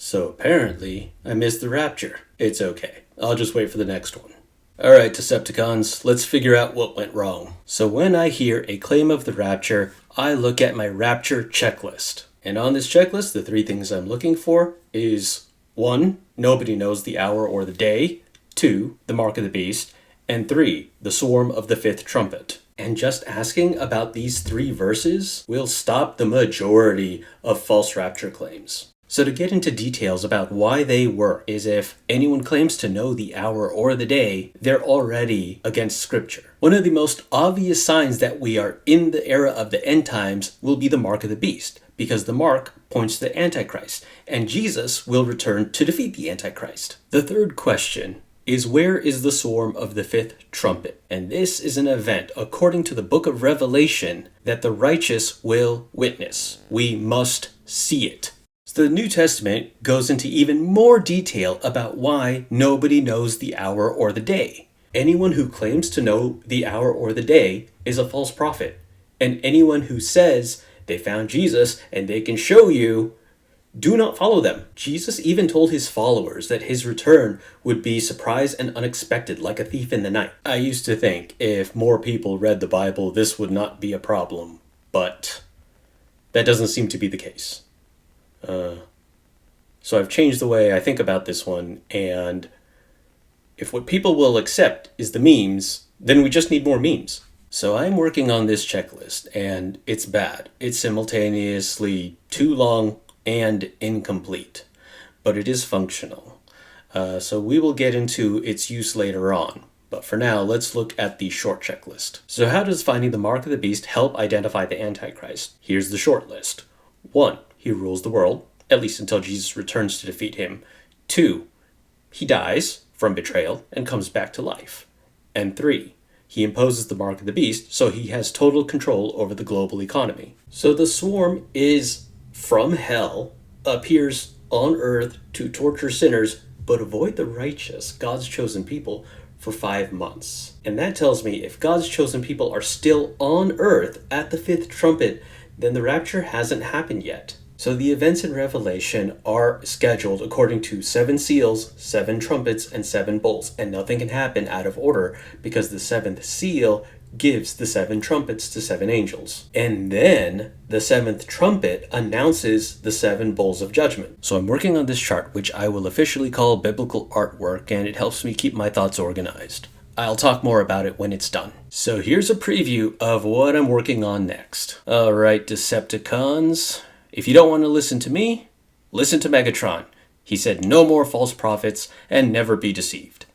So apparently, I missed the Rapture. It's okay. I'll just wait for the next one. Alright, Decepticons, let's figure out what went wrong. So when I hear a claim of the Rapture, I look at my Rapture checklist. And on this checklist, the 3 things I'm looking for is 1. Nobody knows the hour or the day. 2. The mark of the beast. And 3. The swarm of the 5th trumpet. And just asking about these 3 verses will stop the majority of false rapture claims. So to get into details about why they work is if anyone claims to know the hour or the day, they're already against scripture. One of the most obvious signs that we are in the era of the end times will be the mark of the beast, because the mark points to the Antichrist, and Jesus will return to defeat the Antichrist. The third question is, where is the swarm of the 5th trumpet? And this is an event, according to the book of Revelation, that the righteous will witness. We must see it. So the New Testament goes into even more detail about why nobody knows the hour or the day. Anyone who claims to know the hour or the day is a false prophet. And anyone who says they found Jesus and they can show you, do not follow them. Jesus even told his followers that his return would be surprise and unexpected, like a thief in the night. I used to think if more people read the Bible, this would not be a problem. But that doesn't seem to be the case. So I've changed the way I think about this one, and if what people will accept is the memes, then we just need more memes. So I'm working on this checklist, and it's bad. It's simultaneously too long and incomplete, but it is functional. So we will get into its use later on. But for now, let's look at the short checklist. So how does finding the mark of the beast help identify the Antichrist? Here's the short list. 1. He rules the world, at least until Jesus returns to defeat him. 2. He dies from betrayal and comes back to life. And 3. He imposes the mark of the beast, so he has total control over the global economy. So the swarm is from hell, appears on earth to torture sinners, but avoid the righteous, God's chosen people, for 5 months. And that tells me if God's chosen people are still on earth at the 5th trumpet, then the rapture hasn't happened yet. So the events in Revelation are scheduled according to 7 seals, 7 trumpets, and 7 bowls, and nothing can happen out of order because the 7th seal gives the 7 trumpets to 7 angels. And then the 7th trumpet announces the 7 bowls of judgment. So I'm working on this chart, which I will officially call biblical artwork, and it helps me keep my thoughts organized. I'll talk more about it when it's done. So here's a preview of what I'm working on next. Alright, Decepticons. If you don't want to listen to me, listen to Megatron. He said no more false prophets and never be deceived.